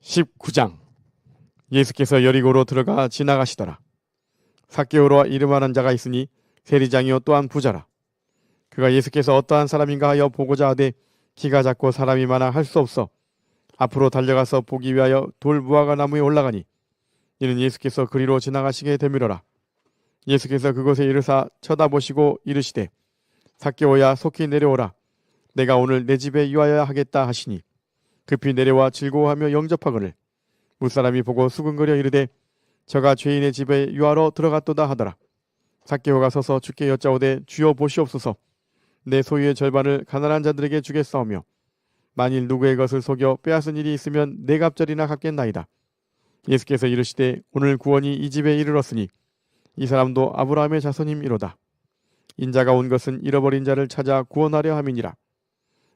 19장. 예수께서 여리고로 들어가 지나가시더라. 삭개오라 이름하는 자가 있으니 세리장이요 또한 부자라. 그가 예수께서 어떠한 사람인가 하여 보고자 하되 키가 작고 사람이 많아 할 수 없어 앞으로 달려가서 보기 위하여 돌 무화과 나무에 올라가니 이는 예수께서 그리로 지나가시게 되밀어라. 예수께서 그곳에 이르사 쳐다보시고 이르시되 삭개오야 속히 내려오라. 내가 오늘 내 집에 유하여야 하겠다 하시니 급히 내려와 즐거워하며 영접하거늘 무사람이 보고 수근거려 이르되 저가 죄인의 집에 유하러 들어갔도다 하더라. 삭개오가 서서 주께 여짜오되 주여 보시옵소서. 내 소유의 절반을 가난한 자들에게 주겠사오며 만일 누구의 것을 속여 빼앗은 일이 있으면 네 갑절이나 갚겠나이다. 예수께서 이르시되 오늘 구원이 이 집에 이르렀으니 이 사람도 아브라함의 자손임이로다. 인자가 온 것은 잃어버린 자를 찾아 구원하려 함이니라.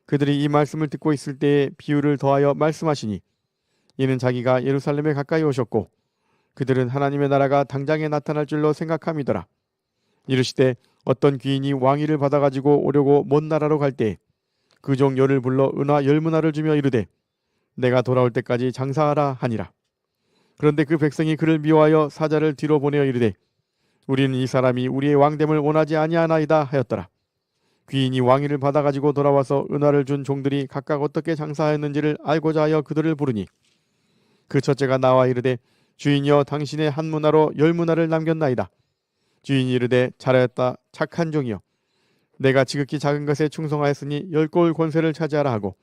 그들이 이 말씀을 듣고 있을 때에 비유를 더하여 말씀하시니 이는 자기가 예루살렘에 가까이 오셨고 그들은 하나님의 나라가 당장에 나타날 줄로 생각함이더라. 이르시되 어떤 귀인이 왕위를 받아가지고 오려고 먼 나라로 갈 때에 그 종 열을 불러 은화 10문화를 주며 이르되 내가 돌아올 때까지 장사하라 하니라. 그런데 그 백성이 그를 미워하여 사자를 뒤로 보내어 이르되 우리는 이 사람이 우리의 왕됨을 원하지 아니하나이다 하였더라. 귀인이 왕위를 받아가지고 돌아와서 은화를 준 종들이 각각 어떻게 장사하였는지를 알고자 하여 그들을 부르니 그 첫째가 나와 이르되 주인이여 당신의 한 문화로 10문화를 남겼나이다. 주인이 이르되 잘하였다 착한 종이여 내가 지극히 작은 것에 충성하였으니 10골 권세를 차지하라 하고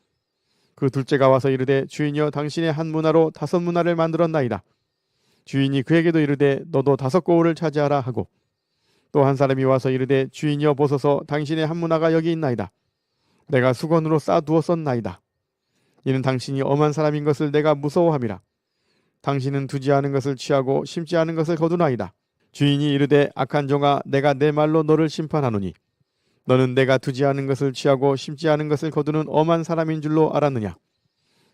그 둘째가 와서 이르되 주인이여 당신의 한 문화로 5문화를 만들었나이다. 주인이 그에게도 이르되 너도 5골을 차지하라 하고 또 한 사람이 와서 이르되 주인이여 보소서 당신의 한 문화가 여기 있나이다. 내가 수건으로 싸두었었나이다. 이는 당신이 엄한 사람인 것을 내가 무서워함이라. 당신은 두지 않은 것을 취하고 심지 않은 것을 거두나이다. 주인이 이르되 악한 종아 내가 내 말로 너를 심판하노니 너는 내가 두지 않은 것을 취하고 심지 않은 것을 거두는 엄한 사람인 줄로 알았느냐.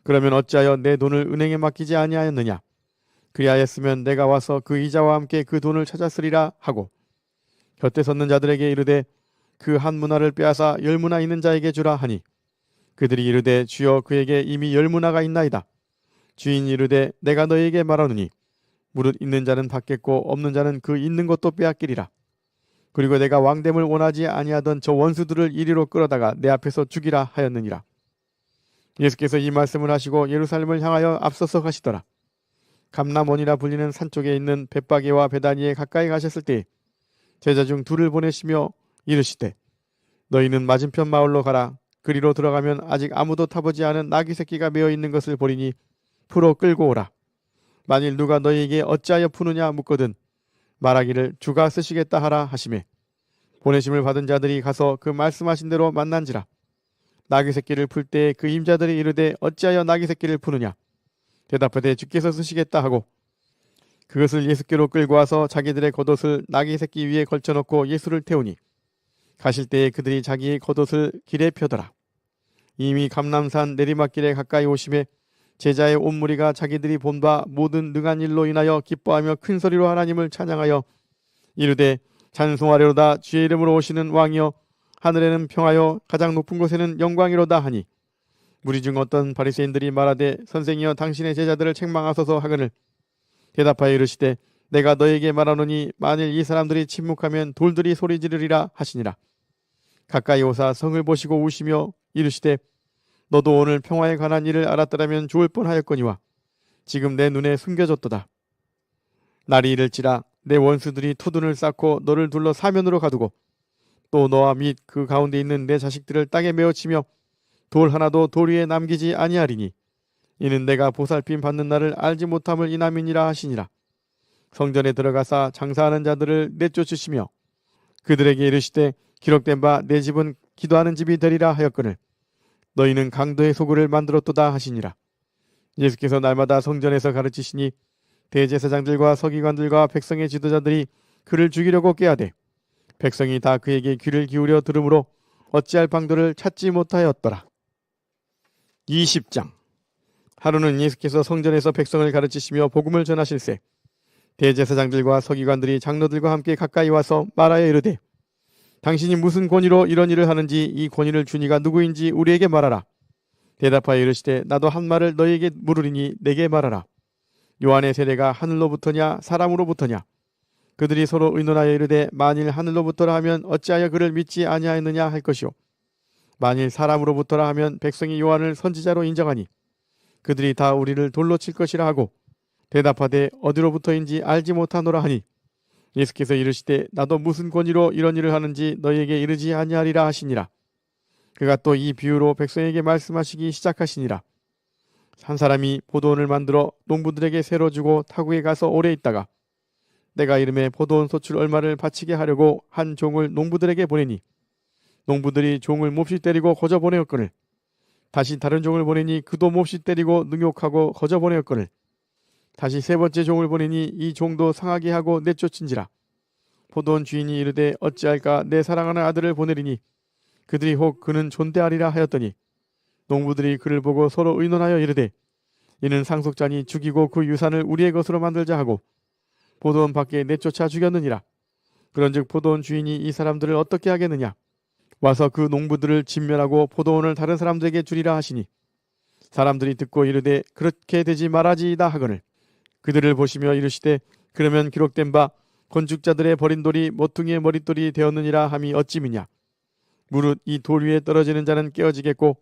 그러면 어찌하여 내 돈을 은행에 맡기지 아니하였느냐. 그리하였으면 내가 와서 그 이자와 함께 그 돈을 찾았으리라 하고 곁에 섰는 자들에게 이르되 그 한 문화를 빼앗아 10문화 있는 자에게 주라 하니 그들이 이르되 주여 그에게 이미 10문화가 있나이다. 주인이 이르되 내가 너희에게 말하노니 무릇 있는 자는 받겠고 없는 자는 그 있는 것도 빼앗기리라. 그리고 내가 왕됨을 원하지 아니하던 저 원수들을 이리로 끌어다가 내 앞에서 죽이라 하였느니라. 예수께서 이 말씀을 하시고 예루살렘을 향하여 앞서서 가시더라. 감람원이라 불리는 산 쪽에 있는 벳바게와 베다니에 가까이 가셨을 때 제자 중 둘을 보내시며 이르시되 너희는 맞은편 마을로 가라. 그리로 들어가면 아직 아무도 타보지 않은 나귀 새끼가 메어 있는 것을 보리니 풀어 끌고 오라. 만일 누가 너희에게 어찌하여 푸느냐 묻거든 말하기를 주가 쓰시겠다 하라 하시매 보내심을 받은 자들이 가서 그 말씀하신 대로 만난지라. 나귀 새끼를 풀 때 그 임자들이 이르되 어찌하여 나귀 새끼를 푸느냐. 대답하되 주께서 쓰시겠다 하고 그것을 예수께로 끌고 와서 자기들의 겉옷을 나귀 새끼 위에 걸쳐놓고 예수를 태우니 가실 때에 그들이 자기의 겉옷을 길에 펴더라. 이미 감람산 내리막길에 가까이 오심에 제자의 온 무리가 자기들이 본 바 모든 능한 일로 인하여 기뻐하며 큰 소리로 하나님을 찬양하여 이르되 찬송하려다 주의 이름으로 오시는 왕이여 하늘에는 평하여 가장 높은 곳에는 영광이로다 하니 무리 중 어떤 바리새인들이 말하되 선생이여 당신의 제자들을 책망하소서 하거늘 대답하여 이르시되 내가 너에게 말하노니 만일 이 사람들이 침묵하면 돌들이 소리 지르리라 하시니라. 가까이 오사 성을 보시고 우시며 이르시되 너도 오늘 평화에 관한 일을 알았더라면 좋을 뻔하였거니와 지금 내 눈에 숨겨졌도다. 날이 이를지라 내 원수들이 토둔을 쌓고 너를 둘러 사면으로 가두고 또 너와 및 그 가운데 있는 내 자식들을 땅에 메어치며 돌 하나도 돌 위에 남기지 아니하리니 이는 내가 보살핌 받는 날을 알지 못함을 인함이니라 하시니라. 성전에 들어가사 장사하는 자들을 내쫓으시며 그들에게 이르시되 기록된 바 내 집은 기도하는 집이 되리라 하였거늘 너희는 강도의 소굴을 만들었도다 하시니라. 예수께서 날마다 성전에서 가르치시니 대제사장들과 서기관들과 백성의 지도자들이 그를 죽이려고 꾀하되 백성이 다 그에게 귀를 기울여 들으므로 어찌할 방도를 찾지 못하였더라. 20장. 하루는 예수께서 성전에서 백성을 가르치시며 복음을 전하실세 대제사장들과 서기관들이 장로들과 함께 가까이 와서 말하여 이르되 당신이 무슨 권위로 이런 일을 하는지 이 권위를 주니가 누구인지 우리에게 말하라. 대답하여 이르시되 나도 한 말을 너희에게 물으리니 내게 말하라. 요한의 세례가 하늘로부터냐 사람으로부터냐? 그들이 서로 의논하여 이르되 만일 하늘로부터라 하면 어찌하여 그를 믿지 아니하였느냐 할 것이요 만일 사람으로부터라 하면 백성이 요한을 선지자로 인정하니 그들이 다 우리를 돌로 칠 것이라 하고 대답하되 어디로부터인지 알지 못하노라 하니 예수께서 이르시되 나도 무슨 권위로 이런 일을 하는지 너희에게 이르지 아니하리라 하시니라. 그가 또 이 비유로 백성에게 말씀하시기 시작하시니라. 한 사람이 포도원을 만들어 농부들에게 새로 주고 타국에 가서 오래 있다가 내가 이름에 포도원 소출 얼마를 바치게 하려고 한 종을 농부들에게 보내니 농부들이 종을 몹시 때리고 거저 보내었거늘 다시 다른 종을 보내니 그도 몹시 때리고 능욕하고 거저 보내었거늘 다시 세 번째 종을 보내니 이 종도 상하게 하고 내쫓은지라. 포도원 주인이 이르되 어찌할까 내 사랑하는 아들을 보내리니 그들이 혹 그는 존대하리라 하였더니 농부들이 그를 보고 서로 의논하여 이르되 이는 상속자니 죽이고 그 유산을 우리의 것으로 만들자 하고 포도원 밖에 내쫓아 죽였느니라. 그런즉 포도원 주인이 이 사람들을 어떻게 하겠느냐? 와서 그 농부들을 진멸하고 포도원을 다른 사람들에게 주리라 하시니 사람들이 듣고 이르되 그렇게 되지 말아지이다 하거늘 그들을 보시며 이르시되 그러면 기록된 바 건축자들의 버린 돌이 모퉁이의 머릿돌이 되었느니라 함이 어찌미냐? 무릇 이 돌 위에 떨어지는 자는 깨어지겠고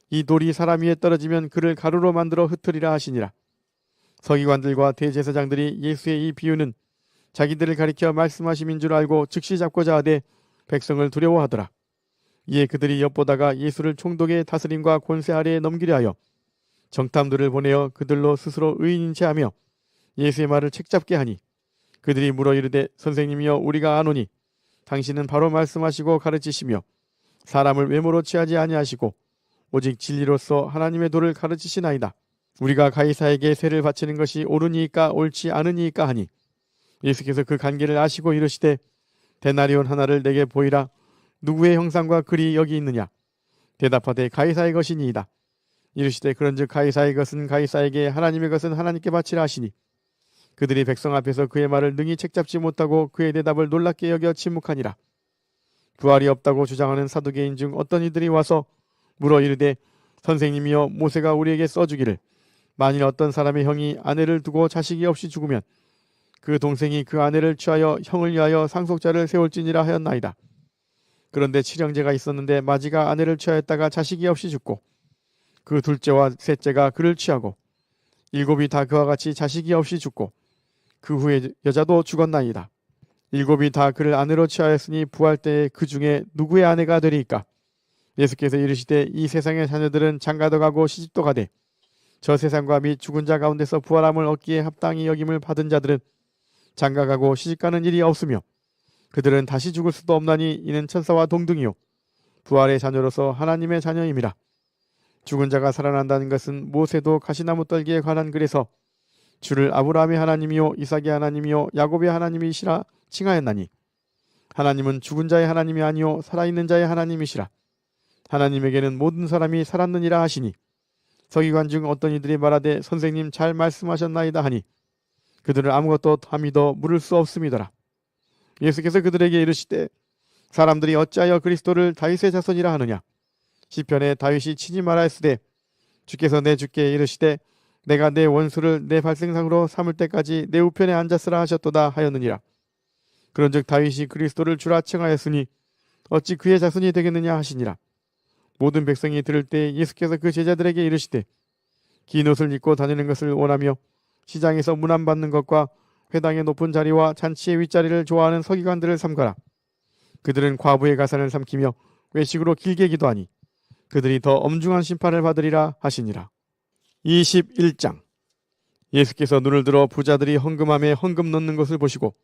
이 돌이 사람 위에 떨어지면 그를 가루로 만들어 흩으리라 하시니라. 서기관들과 대제사장들이 예수의 이 비유는 자기들을 가리켜 말씀하심인 줄 알고 즉시 잡고자 하되 백성을 두려워하더라. 이에 그들이 엿보다가 예수를 총독의 다스림과 권세 아래에 넘기려 하여 정탐들을 보내어 그들로 스스로 의인인 채 하며 예수의 말을 책잡게 하니 그들이 물어 이르되 선생님이여 우리가 아노니 당신은 바로 말씀하시고 가르치시며 사람을 외모로 취하지 아니하시고 오직 진리로서 하나님의 도를 가르치시나이다. 우리가 가이사에게 세를 바치는 것이 옳으니까 옳지 않으니까 하니 예수께서 그 관계를 아시고 이르시되 데나리온 하나를 내게 보이라. 누구의 형상과 글이 여기 있느냐? 대답하되 가이사의 것이니이다. 이르시되 그런즉 가이사의 것은 가이사에게 하나님의 것은 하나님께 바치라 하시니 그들이 백성 앞에서 그의 말을 능히 책잡지 못하고 그의 대답을 놀랍게 여겨 침묵하니라. 부활이 없다고 주장하는 사두개인 중 어떤 이들이 와서 물어 이르되 선생님이여 모세가 우리에게 써주기를 만일 어떤 사람의 형이 아내를 두고 자식이 없이 죽으면 그 동생이 그 아내를 취하여 형을 위하여 상속자를 세울지니라 하였나이다. 그런데 칠형제가 있었는데 마지가 아내를 취하였다가 자식이 없이 죽고 그 둘째와 셋째가 그를 취하고 일곱이 다 그와 같이 자식이 없이 죽고 그 후에 여자도 죽었나이다. 일곱이 다 그를 아내로 취하였으니 부활 때에 그 중에 누구의 아내가 되리이까? 예수께서 이르시되 이 세상의 자녀들은 장가도 가고 시집도 가되 저 세상과 및 죽은 자 가운데서 부활함을 얻기에 합당히 여김을 받은 자들은 장가가고 시집가는 일이 없으며 그들은 다시 죽을 수도 없나니 이는 천사와 동등이요 부활의 자녀로서 하나님의 자녀임이라. 죽은 자가 살아난다는 것은 모세도 가시나무 떨기에 관한 글에서 주를 아브라함의 하나님이요 이삭의 하나님이요 야곱의 하나님이시라 칭하였나니 하나님은 죽은 자의 하나님이 아니요 살아있는 자의 하나님이시라. 하나님에게는 모든 사람이 살았느니라 하시니 서기관 중 어떤 이들이 말하되 선생님 잘 말씀하셨나이다 하니 그들은 아무것도 함이 더 물을 수 없음이더라. 예수께서 그들에게 이르시되 사람들이 어찌하여 그리스도를 다윗의 자손이라 하느냐? 시편에 다윗이 친히 말하였으되 주께서 내 주께 이르시되 내가 내 원수를 내 발생상으로 삼을 때까지 내 우편에 앉았으라 하셨도다 하였느니라. 그런즉 다윗이 그리스도를 주라 칭하였으니 어찌 그의 자손이 되겠느냐 하시니라. 모든 백성이 들을 때 예수께서 그 제자들에게 이르시되 긴 옷을 입고 다니는 것을 원하며 시장에서 문안 받는 것과 회당의 높은 자리와 잔치의 윗자리를 좋아하는 서기관들을 삼가라. 그들은 과부의 가산을 삼키며 외식으로 길게 기도하니 그들이 더 엄중한 심판을 받으리라 하시니라. 21장. 예수께서 눈을 들어 부자들이 헌금함에 헌금 넣는 것을 보시고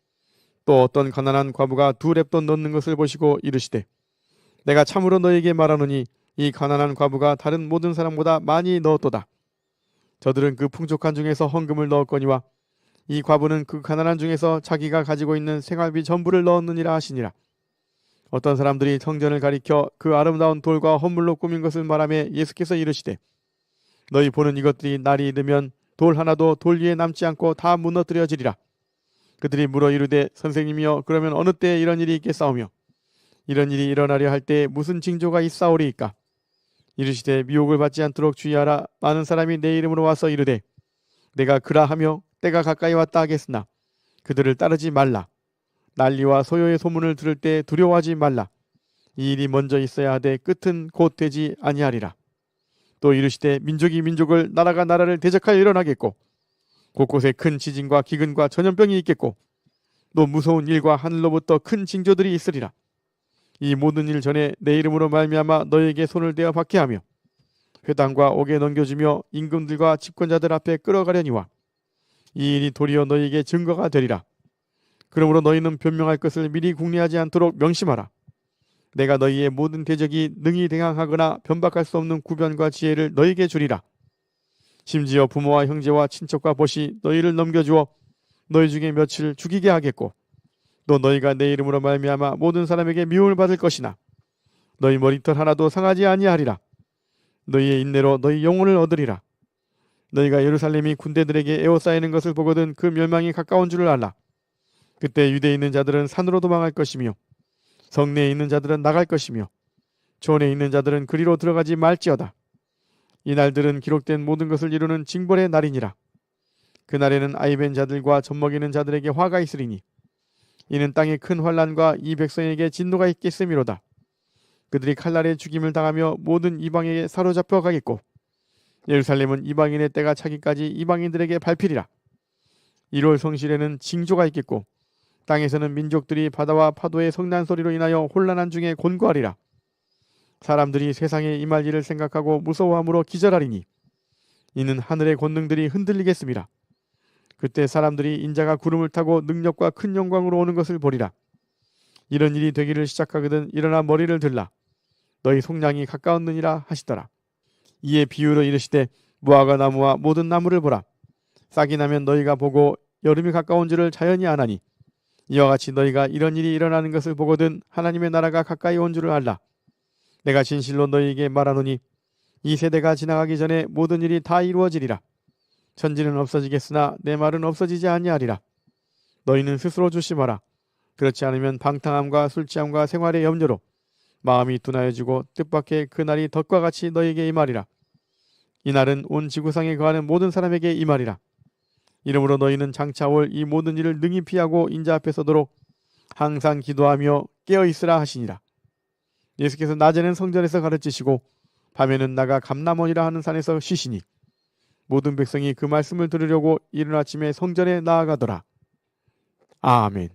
또 어떤 가난한 과부가 두 렙돈 넣는 것을 보시고 이르시되 내가 참으로 너희에게 말하노니 이 가난한 과부가 다른 모든 사람보다 많이 넣었도다. 저들은 그 풍족한 중에서 헌금을 넣었거니와 이 과부는 그 가난한 중에서 자기가 가지고 있는 생활비 전부를 넣었느니라 하시니라. 어떤 사람들이 성전을 가리켜 그 아름다운 돌과 헌물로 꾸민 것을 말하며 예수께서 이르시되 너희 보는 이것들이 날이 이르면 돌 하나도 돌 위에 남지 않고 다 무너뜨려지리라. 그들이 물어 이르되 선생님이여 그러면 어느 때에 이런 일이 있겠사오며 이런 일이 일어나려 할 때에 무슨 징조가 있사오리이까? 이르시되 미혹을 받지 않도록 주의하라. 많은 사람이 내 이름으로 와서 이르되 내가 그라 하며 때가 가까이 왔다 하겠으나 그들을 따르지 말라. 난리와 소요의 소문을 들을 때 두려워하지 말라. 이 일이 먼저 있어야 하되 끝은 곧 되지 아니하리라. 또 이르시되 민족이 민족을 나라가 나라를 대적하여 일어나겠고 곳곳에 큰 지진과 기근과 전염병이 있겠고 또 무서운 일과 하늘로부터 큰 징조들이 있으리라. 이 모든 일 전에 내 이름으로 말미암아 너희에게 손을 대어 박해하며 회당과 옥에 넘겨주며 임금들과 집권자들 앞에 끌어가려니와 이 일이 도리어 너희에게 증거가 되리라. 그러므로 너희는 변명할 것을 미리 궁리하지 않도록 명심하라. 내가 너희의 모든 대적이 능히 대항하거나 변박할 수 없는 구변과 지혜를 너희에게 주리라. 심지어 부모와 형제와 친척과 벗이 너희를 넘겨주어 너희 중에 며칠 죽이게 하겠고 또 너희가 내 이름으로 말미암아 모든 사람에게 미움을 받을 것이나 너희 머리털 하나도 상하지 아니하리라. 너희의 인내로 너희 영혼을 얻으리라. 너희가 예루살렘이 군대들에게 에워싸이는 것을 보거든 그 멸망이 가까운 줄을 알라. 그때 유대에 있는 자들은 산으로 도망할 것이며 성내에 있는 자들은 나갈 것이며 촌에 있는 자들은 그리로 들어가지 말지어다. 이 날들은 기록된 모든 것을 이루는 징벌의 날이니라. 그날에는 아이벤 자들과 젖먹이는 자들에게 화가 있으리니 이는 땅에 큰 환난과 이 백성에게 진노가 있겠음이로다. 그들이 칼날에 죽임을 당하며 모든 이방에게 사로잡혀 가겠고 예루살렘은 이방인의 때가 차기까지 이방인들에게 밟히리라. 1월 성실에는 징조가 있겠고 땅에서는 민족들이 바다와 파도의 성난 소리로 인하여 혼란한 중에 곤고하리라. 사람들이 세상에 임할 일을 생각하고 무서워함으로 기절하리니 이는 하늘의 권능들이 흔들리겠습니다. 그때 사람들이 인자가 구름을 타고 능력과 큰 영광으로 오는 것을 보리라. 이런 일이 되기를 시작하거든 일어나 머리를 들라. 너희 속량이 가까웠느니라 하시더라. 이에 비유로 이르시되 무화과 나무와 모든 나무를 보라. 싹이 나면 너희가 보고 여름이 가까운 줄을 자연히 아나니 이와 같이 너희가 이런 일이 일어나는 것을 보거든 하나님의 나라가 가까이 온 줄을 알라. 내가 진실로 너희에게 말하노니 이 세대가 지나가기 전에 모든 일이 다 이루어지리라. 천지는 없어지겠으나 내 말은 없어지지 아니하리라. 너희는 스스로 조심하라. 그렇지 않으면 방탕함과 술취함과 생활의 염려로 마음이 둔하여지고 뜻밖의 그날이 덫과 같이 너희에게 임하리라. 이날은 온 지구상에 거하는 모든 사람에게 임하리라. 이러므로 너희는 장차 올 이 모든 일을 능히 피하고 인자 앞에 서도록 항상 기도하며 깨어있으라 하시니라. 예수께서 낮에는 성전에서 가르치시고 밤에는 나가 감람원이라 하는 산에서 쉬시니 모든 백성이 그 말씀을 들으려고 이른 아침에 성전에 나아가더라. 아멘.